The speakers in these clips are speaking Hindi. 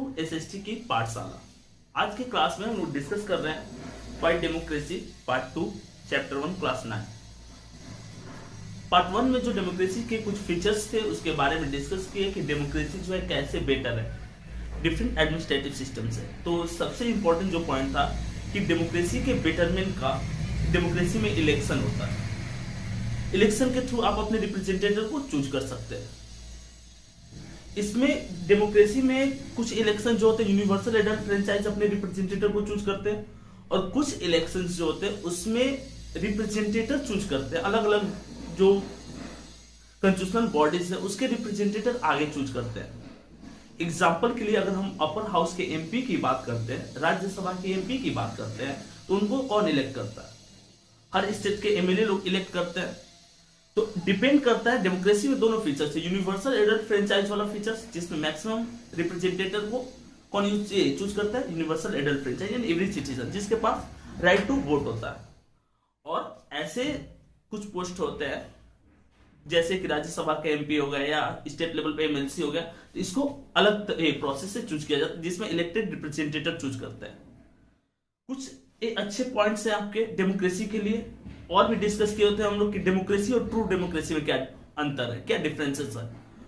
टू एसएसटी की पाठशाला। आज के क्लास में हम लोग डिस्कस कर रहे हैं fight democracy part 2 chapter 1 class 9। Part 1 में जो डेमोक्रेसी के कुछ फीचर्स थे उसके बारे में डिस्कस किए कि डेमोक्रेसी जो है कैसे बेटर है डिफरेंट एडमिनिस्ट्रेटिव सिस्टम से। तो सबसे इंपॉर्टेंट जो पॉइंट था कि डेमोक्रेसी के बेटरमेंट का डेमोक्रेसी में इलेक्शन होता है। इलेक्शन के थ्रू आप अपने रिप्रेजेंटेटिव को चूज कर सकते हैं। इसमें डेमोक्रेसी में कुछ इलेक्शन जो होते हैं यूनिवर्सल एडल्ट फ्रेंचाइज अपने रिप्रेजेंटेटिव को चूज करते हैं, और कुछ इलेक्शन जो होते हैं उसमें रिप्रेजेंटेटिव चूज करते हैं। अलग अलग जो कॉन्स्टिट्यूशनल बॉडीज है उसके रिप्रेजेंटेटिव आगे चूज करते हैं। एग्जाम्पल के लिए अगर हम अपर हाउस के एमपी की बात करते हैं, राज्यसभा के एमपी की बात करते हैं, तो उनको कौन इलेक्ट करता है? हर स्टेट के एमएलए लोग इलेक्ट करते हैं। तो डिपेंड करता है। डेमोक्रेसी में दोनों फीचर्स है, यूनिवर्सल एडल्ट फ्रेंचाइज वाला फीचर्स जिसमें मैक्सिमम रिप्रेजेंटेटिव को कौन चूज करता है, यूनिवर्सल एडल्ट फ्रेंचाइज यानी एवरी सिटीजन जिसके पास राइट टू वोट होता है। और ऐसे कुछ पोस्ट होते हैं जैसे कि राज्यसभा का एमपी हो गया या स्टेट लेवल पे एमएलसी हो गया, तो इसको अलग प्रोसेस से चूज किया जाता है जिसमें इलेक्टेड रिप्रेजेंटेटिव चूज करते हैं। कुछ अच्छे पॉइंट्स हैं आपके डेमोक्रेसी के लिए और भी डिस्कस किए होते हैं हम लोग कि डेमोक्रेसी और ट्रू डेमोक्रेसी में क्या अंतर है, क्या डिफरेंसेस है।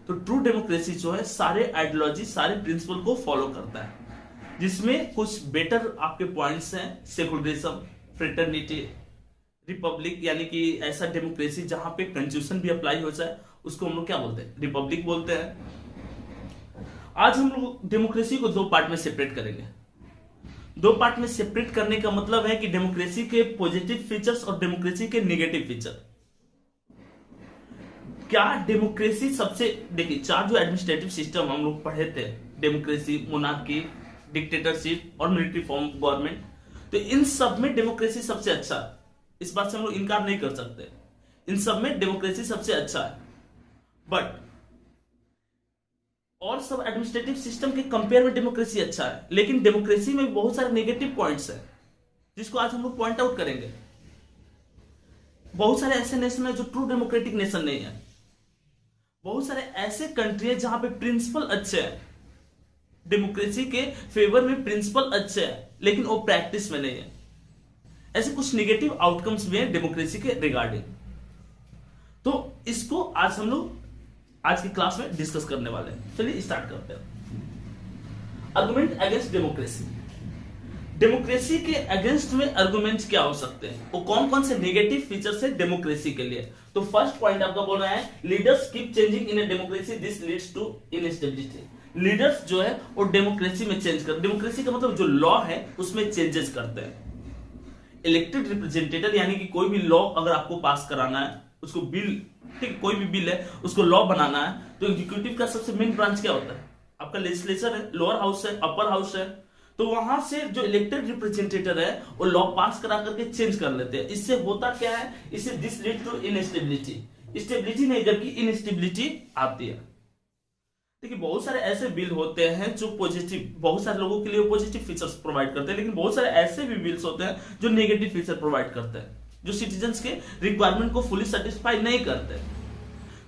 तो ट्रू डेमोक्रेसी जो है सारे आइडियोलॉजी सारे प्रिंसिपल को फॉलो करता है, जिसमें कुछ बेटर आपके पॉइंट्स हैं। सेकुलरिज्म, फ्रेटर्निटी, रिपब्लिक यानी कि ऐसा डेमोक्रेसी जहां पे कॉन्स्टिट्यूशन भी अप्लाई हो जाए उसको हम लोग क्या बोलते हैं, रिपब्लिक बोलते हैं। आज हम लोग डेमोक्रेसी को दो पार्ट में सेपरेट करेंगे। दो पार्ट में सेपरेट करने का मतलब है कि डेमोक्रेसी के पॉजिटिव फीचर्स और डेमोक्रेसी के नेगेटिव फीचर। क्या डेमोक्रेसी सबसे, देखिए चार जो एडमिनिस्ट्रेटिव सिस्टम हम लोग पढ़े थे, डेमोक्रेसी, मोनार्की, डिक्टेटरशिप और मिलिट्री फॉर्म गवर्नमेंट, तो इन सब में डेमोक्रेसी सबसे अच्छा है। इस बात से हम लोग इनकार नहीं कर सकते, इन सब में डेमोक्रेसी सबसे अच्छा है। बट और सब एडमिनिस्ट्रेटिव सिस्टम के कंपेयर में डेमोक्रेसी अच्छा है, लेकिन डेमोक्रेसी में बहुत सारे नेगेटिव पॉइंट्स हैं जिसको आज हम लोग पॉइंट आउट करेंगे। बहुत सारे ऐसे नेशन है जो ट्रू डेमोक्रेटिक नेशन नहीं है। बहुत सारे ऐसे कंट्री है जहां पे प्रिंसिपल अच्छे हैं, डेमोक्रेसी के फेवर में प्रिंसिपल अच्छे हैं, लेकिन वो प्रैक्टिस में नहीं है। ऐसे कुछ नेगेटिव आउटकम्स भी हैं डेमोक्रेसी के रिगार्डिंग। तो इसको आज हम लोग आज की क्लास में डिस्कस करने वाले हैं। चलिए स्टार्ट करते हैं। Argument against democracy. डेमोक्रेसी के अगेंस्ट में आर्गुमेंट्स क्या हो सकते हैं, वो कौन कौन से नेगेटिव फीचर्स है डेमोक्रेसी के लिए। तो फर्स्ट पॉइंट आपका बोल रहा है leaders keep changing in a democracy, this leads to instability. Leaders जो है वो डेमोक्रेसी में चेंज कर, डेमोक्रेसी का मतलब जो लॉ है उसमें चेंजेस करते हैं। इलेक्टेड रिप्रेजेंटेटिव यानी कि कोई भी लॉ अगर आपको पास कराना है, उसको बिल, ठीक, कोई भी बिल है उसको लॉ बनाना है, तो एग्जीक्यूटिव का सबसे मेन ब्रांच क्या होता है, आपका लेजिस्लेचर है, लोअर हाउस है, अपर हाउस है। तो वहां से जो इलेक्टेड रिप्रेजेंटेटिव है वो लॉ पास करा करके चेंज कर लेते हैं। इससे होता क्या है, इससे this lead to instability, stability नहीं जबकि इनस्टेबिलिटी आती है। देखिए बहुत सारे ऐसे बिल होते हैं जो पॉजिटिव, बहुत सारे लोगों के लिए पॉजिटिव फीचर्स प्रोवाइड करते हैं, लेकिन बहुत सारे ऐसे भी बिल्स होते हैं जो नेगेटिव फीचर प्रोवाइड करते हैं, जो सिटीजन्स के रिक्वायरमेंट को फुली सेटिस्फाई नहीं करते।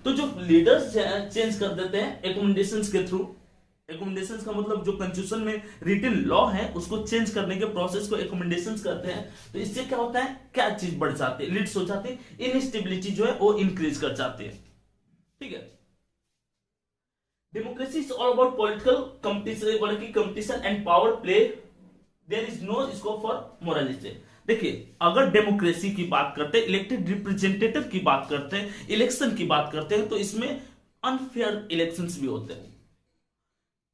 तो जो लीडर्स चेंज कर देते हैं रिकमेंडेशंस के थ्रू, रिकमेंडेशंस का मतलब जो कॉन्स्टिट्यूशन में रिटन लॉ है उसको चेंज करने के प्रोसेस को रिकमेंडेशंस करते हैं। तो इससे क्या होता है, क्या चीज बढ़ जाती है, लीड्स हो जाती है, इनस्टेबिलिटी जो है वो इंक्रीज कर जाती है। ठीक है। Democracy is all about political competition and power play, there is no scope for morality. देखिए अगर डेमोक्रेसी की बात करते हैं, इलेक्टेड रिप्रेजेंटेटिव की बात करते हैं, इलेक्शन की बात करते हैं, तो इसमें अनफेयर इलेक्शंस भी होते हैं।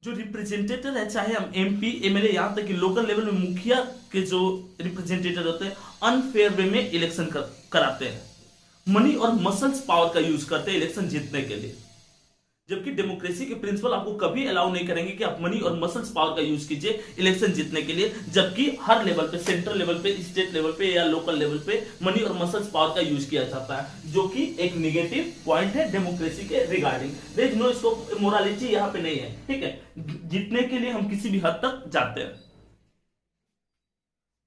जो रिप्रेजेंटेटिव है, चाहे हम एमपी, एमएलए, यहां तक कि लोकल लेवल में मुखिया के जो रिप्रेजेंटेटिव होते हैं, अनफेयर वे में इलेक्शन कराते हैं, मनी और मसल्स पावर का यूज करते हैं इलेक्शन जीतने के लिए। जबकि डेमोक्रेसी के प्रिंसिपल आपको कभी अलाउ नहीं करेंगे कि आप मनी और मसल्स पावर का यूज कीजिए इलेक्शन जीतने के लिए, जबकि हर लेवल पे, सेंट्रल लेवल पे, स्टेट लेवल पे या लोकल लेवल पे मनी और मसल्स पावर का यूज किया जाता है, जो कि एक नेगेटिव पॉइंट है डेमोक्रेसी के regarding. There is no scope, morality यहाँ पे नहीं है। ठीक है, जीतने के लिए हम किसी भी हद तक जाते हैं।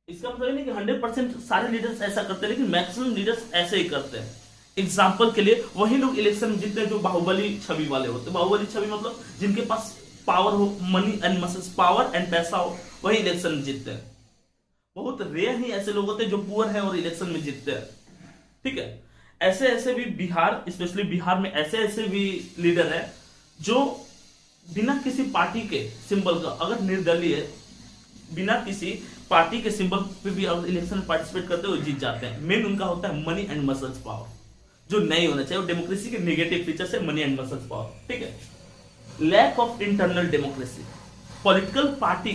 इसका मतलब नहीं कि 100% सारे लीडर्स ऐसा करते हैं, लेकिन मैक्सिमम लीडर्स ऐसे ही करते हैं। एग्जाम्पल के लिए वही लोग इलेक्शन जीतते हैं जो बाहुबली छवि वाले होते हैं। बाहुबली छवि मतलब जिनके पास पावर हो, money and muscles, power and पैसा हो, वही इलेक्शन में जीतते हैं। बहुत रेयर ही ऐसे लोग होते हैं जो पुअर हैं और इलेक्शन में जीतते हैं। ठीक है, ऐसे ऐसे भी बिहार, स्पेशली बिहार में ऐसे ऐसे भी लीडर है जो बिना किसी पार्टी के सिंबल का, अगर निर्दलीय बिना किसी पार्टी के सिंबल पे भी अगर इलेक्शन में पार्टिसिपेट करते हुए जीत जाते हैं। मेन उनका होता है मनी एंड मसल्स पावर, जो नहीं होना चाहिए। और डेमोक्रेसी के नेगेटिव फीचर्स है मनी एंड मसल्स पावर। ठीक है, lack of internal democracy, political party,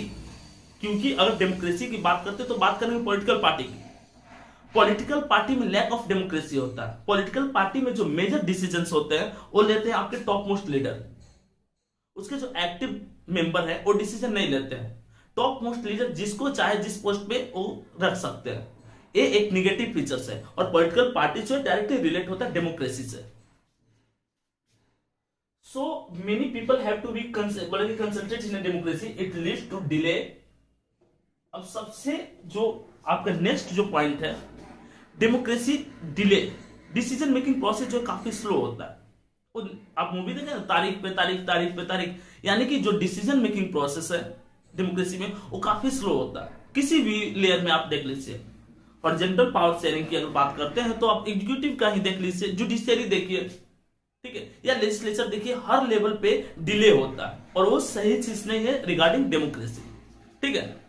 क्योंकि अगर डेमोक्रेसी की बात करते हैं तो बात करेंगे पॉलिटिकल पार्टी की। पॉलिटिकल पार्टी में लैक ऑफ डेमोक्रेसी होता है। पॉलिटिकल पार्टी में जो मेजर डिसीजंस होते हैं वो लेते हैं आपके टॉप मोस्ट लीडर, उसके जो एक्टिव मेंबर है वो डिसीजन नहीं लेते हैं। टॉप मोस्ट लीडर जिसको चाहे जिस पोस्ट पे वो रख सकते हैं, ये एक निगेटिव फीचर्स है। और पॉलिटिकल पार्टी जो डायरेक्टली रिलेट होता है डेमोक्रेसी से। So many people have to be concentrate in democracy, it leads to delay. अब सबसे जो आपका नेक्स्ट जो पॉइंट है, democracy delay, decision making process जो काफी स्लो होता है। आप मूवी देखें ना, तारीख पे तारीख, तारीख पे तारीख, यानी कि जो डिसीजन मेकिंग प्रोसेस है डेमोक्रेसी में वो काफी स्लो होता है। किसी भी लेयर में आप देख लीजिए, हॉरिजॉन्टल पावर शेयरिंग की अगर बात करते हैं तो आप एग्जीक्यूटिव का ही देख लीजिए, जुडिशियरी देखिए, ठीक है, या लेजिस्लेचर देखिए, हर लेवल पे डिले होता है और वो सही चीज नहीं है रिगार्डिंग डेमोक्रेसी। ठीक है,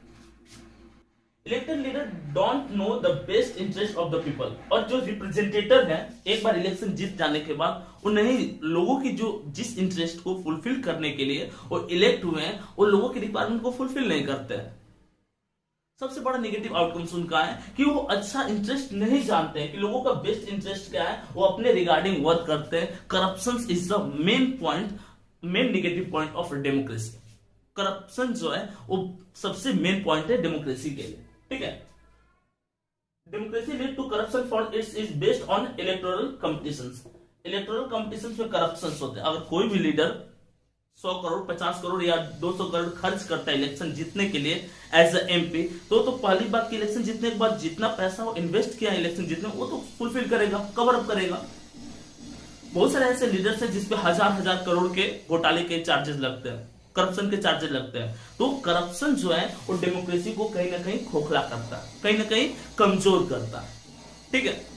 elected leader don't know the best interest of the people, और जो रिप्रेजेंटेटिव है एक बार इलेक्शन जीत जाने के बाद उन्हें लोगों की जो जिस इंटरेस्ट को फुलफिल करने के लिए वो इलेक्ट हुए हैं वो लोगों की रिक्वायरमेंट को फुलफिल नहीं करते हैं। सबसे बड़ा नेगेटिव आउटकम्स उनका है कि वो अच्छा इंटरेस्ट नहीं जानते हैं कि लोगों का बेस्ट इंटरेस्ट क्या है, वो अपने रिगार्डिंग वर्क करते हैं। Corruption is the main point, main negative point of democracy. Corruption जो है वो सबसे मेन पॉइंट है डेमोक्रेसी के लिए। ठीक है, democracy lead to corruption for its is based on electoral competitions. Electoral competitions में करप्शन होते हैं। अगर कोई भी लीडर 100 करोड़ 50 करोड़ या 200 करोड़ खर्च करता है इलेक्शन जीतने के लिए एज अ एमपी, तो पहली बात की इलेक्शन जीतने के बाद जितना पैसा वो इन्वेस्ट किया इलेक्शन जीतने वो तो फुलफिल करेगा, कवर अप करेगा। बहुत सारे ऐसे लीडर्स हैं जिसपे हजार करोड़ के घोटाले के चार्जेस लगते हैं, करप्शन के चार्जेस लगते हैं। तो करप्शन जो है वो डेमोक्रेसी को कहीं ना कहीं खोखला करता है, कहीं ना कहीं कमजोर करता है। ठीक है,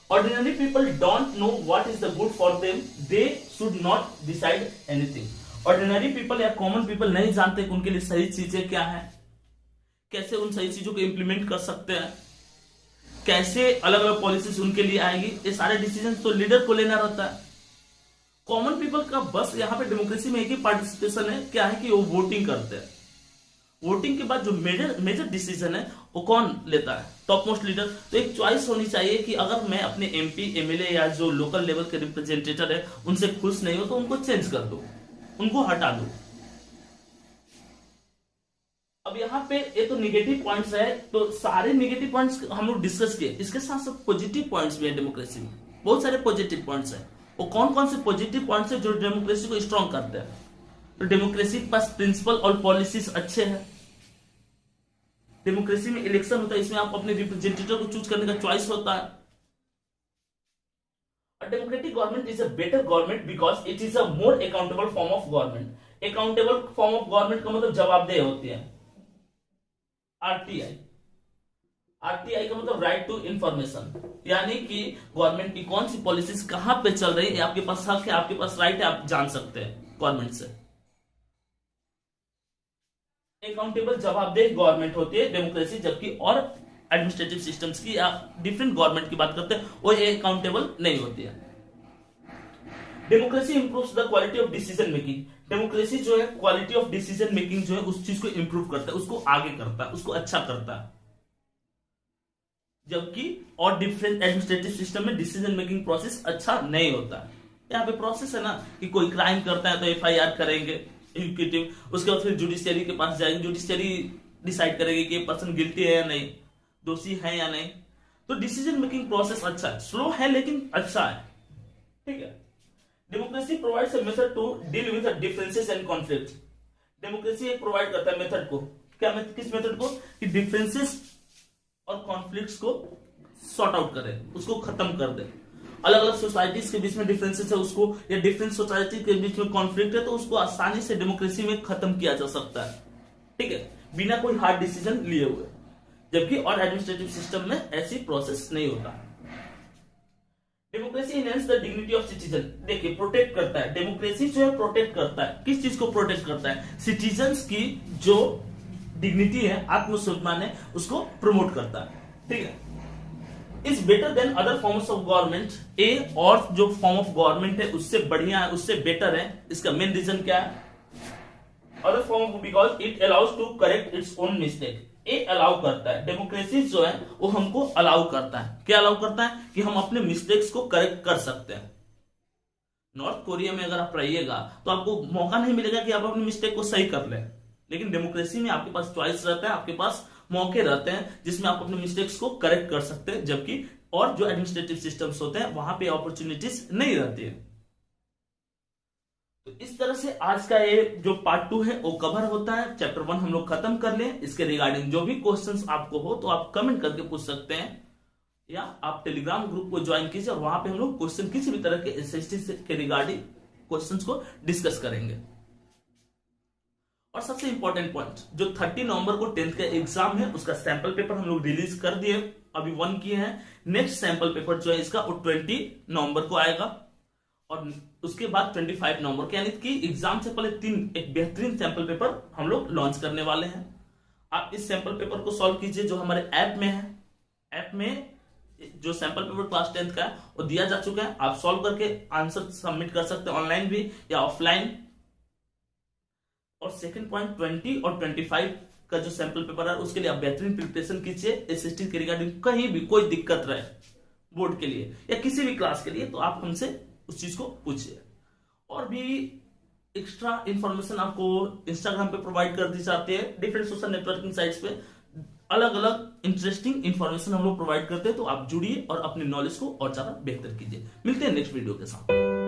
ordinary people don't know what is the good for them, they should not decide anything. Ordinary people या कॉमन पीपल नहीं जानते कि उनके लिए सही चीजें क्या है, कैसे उन सही चीजों को इंप्लीमेंट कर सकते हैं, कैसे अलग अलग पॉलिसीज उनके लिए आएगी। ये सारे डिसीजन तो लीडर को लेना रहता है। कॉमन पीपल का बस यहाँ पे डेमोक्रेसी में एक ही पार्टिसिपेशन है, क्या है कि वो वोटिंग करते हैं। वोटिंग के बाद जो मेजर डिसीजन है वो कौन लेता है, टॉप मोस्ट लीडर। तो एक चॉइस होनी चाहिए कि अगर मैं अपने एमपी एमएलए या जो लोकल लेवल के रिप्रेजेंटेटिव है उनसे खुश नहीं हो तो उनको चेंज कर दो, उनको हटा दो। अब यहाँ पे ये तो निगेटिव पॉइंट्स है, तो सारे निगेटिव पॉइंट्स हम लोग डिस्कस किए। इसके साथ साथ पॉजिटिव पॉइंट्स भी है डेमोक्रेसी में, बहुत सारे पॉजिटिव पॉइंट्स है। वो कौन कौन से पॉजिटिव पॉइंट्स है जो डेमोक्रेसी को स्ट्रॉन्ग करते हैं? तो डेमोक्रेसी के पास प्रिंसिपल और पॉलिसीज अच्छे हैं। डेमोक्रेसी में इलेक्शन होता है, इसमें आप अपने रिप्रेजेंटेटिव को चूज करने का चॉइस होता है। A democratic government is a better government because it is a more accountable form of government. Accountable form of government का मतलब जवाबदेह होती है। आरटीआई का मतलब राइट टू इंफॉर्मेशन, यानी कि गवर्नमेंट की कौन सी पॉलिसीज कहां पे चल रही है, आपके पास हक है, आपके पास राइट है, आप जान सकते हैं गवर्नमेंट से। अकाउंटेबल जवाबदेह गवर्नमेंट होती है डेमोक्रेसी, जबकि और एडमिनिस्ट्रेटिव सिस्टम्स की या डिफरेंट गवर्नमेंट की बात करते हैं वो अकाउंटेबल नहीं होती है। Democracy improves the quality of decision making. Democracy जो है क्वालिटी ऑफ डिसीजन मेकिंग जो है उस चीज को इंप्रूव करता है, उसको आगे करता है, उसको अच्छा करता है। जबकि और डिफरेंट एडमिनिस्ट्रेटिव सिस्टम में डिसीजन मेकिंग प्रोसेस अच्छा नहीं होता है। यहाँ पे प्रोसेस है ना कि कोई क्राइम करता है तो एफआईआर करेंगे एग्जीक्यूटिव, उसके बाद फिर जुडिशियरी के पास जाएगी, जुडिशियरी डिसाइड करेगी कि पर्सन गिल्टी है या नहीं, दोषी है या नहीं। तो डिसीजन मेकिंग प्रोसेस अच्छा है, स्लो है लेकिन अच्छा है। ठीक है, democracy provides a method to deal with differences and conflict. Democracy एक प्रोवाइड करता है मेथड को, क्या किस मेथड को, कि डिफरेंसेस और कॉन्फ्लिक्ट्स को सॉर्ट आउट करे, उसको खत्म कर दे। अलग अलग सोसाइटीज के बीच में डिफरेंसेस है उसको, या डिफरेंट सोसाइटी के बीच में कॉन्फ्लिक्ट है तो उसको आसानी से डेमोक्रेसी में खत्म किया जा सकता है, ठीक है, बिना कोई हार्ड डिसीजन लिए हुए। जबकि और एडमिनिस्ट्रेटिव सिस्टम में ऐसी प्रोसेस नहीं होता। Democracy enhance the dignity of citizen. देखिए प्रोटेक्ट करता है, डेमोक्रेसी जो है प्रोटेक्ट करता है, किस चीज को प्रोटेक्ट करता है? सिटीजन्स की जो डिग्निटी है, आत्मसम्मान है, उसको प्रमोट करता है, ठीक है। Is better than other forms of government. ए और जो फॉर्म ऑफ गवर्नमेंट है उससे बढ़िया है, उससे बेटर है। इसका मेन रीजन क्या है? Other form because it allows to correct its own mistake. A allow करता है, डेमोक्रेसी जो है वो हमको अलाउ करता है। क्या अलाउ करता है? कि हम अपने मिस्टेक्स को करेक्ट कर सकते हैं। नॉर्थ कोरिया में अगर आप रहिएगा तो आपको मौका नहीं मिलेगा कि आप अपने मिस्टेक को सही कर लें, लेकिन डेमोक्रेसी में आपके पास चॉइस रहता है, आपके पास मौके रहते हैं जिसमें आप अपने मिस्टेक्स को करेक्ट कर सकते हैं। जबकि और जो एडमिनिस्ट्रेटिव सिस्टम्स होते हैं वहां पे अपॉर्चुनिटीज नहीं रहती है। तो इस तरह से आज का ये जो पार्ट 2 है वो कवर होता है। चैप्टर 1 हम लोग खत्म कर लें। इसके रिगार्डिंग जो भी क्वेश्चंस आपको हो तो आप कमेंट करके पूछ सकते हैं, या आप टेलीग्राम ग्रुप को ज्वाइन कीजिए और वहां पे हम लोग क्वेश्चन किसी भी तरह के एसएसटी के रिगार्डिंग क्वेश्चंस को डिस्कस करेंगे। और सबसे इंपॉर्टेंट पॉइंट, जो 30 नवंबर को 10th का एग्जाम है उसका सैंपल पेपर हम लोग रिलीज कर दिए, अभी 1 किए हैं। नेक्स्ट सैंपल पेपर जो है इसका वो 20 नवंबर को आएगा और उसके बाद 25 नवंबर को, यानी कि एग्जाम से पहले एक बेहतरीन सैंपल पेपर हम लोग लॉन्च करने वाले हैं। आप इस सैंपल पेपर को सॉल्व कीजिए जो हमारे ऐप में है। ऐप में जो सैंपल पेपर क्लास 10th का है वो दिया जा चुका है, आप सॉल्व करके आंसर सबमिट कर सकते हैं, ऑनलाइन भी या ऑफलाइन। और सेकंड पॉइंट, 20 और 25 का जो सैंपल पेपर है उसके लिए आप बेहतरीन प्रिपरेशन कीजिए। एसएसटी के रिगार्डिंग कहीं भी कोई दिक्कत रहे बोर्ड के लिए या किसी भी क्लास के लिए तो आप हमसे उस चीज को पूछिए। और भी एक्स्ट्रा इंफॉर्मेशन आपको इंस्टाग्राम पे प्रोवाइड कर दी जाती है, डिफरेंट सोशल नेटवर्किंग साइट्स पे अलग अलग इंटरेस्टिंग इंफॉर्मेशन हम लोग प्रोवाइड करते हैं। तो आप जुड़िए और अपने नॉलेज को और ज्यादा बेहतर कीजिए। मिलते हैं नेक्स्ट वीडियो के साथ।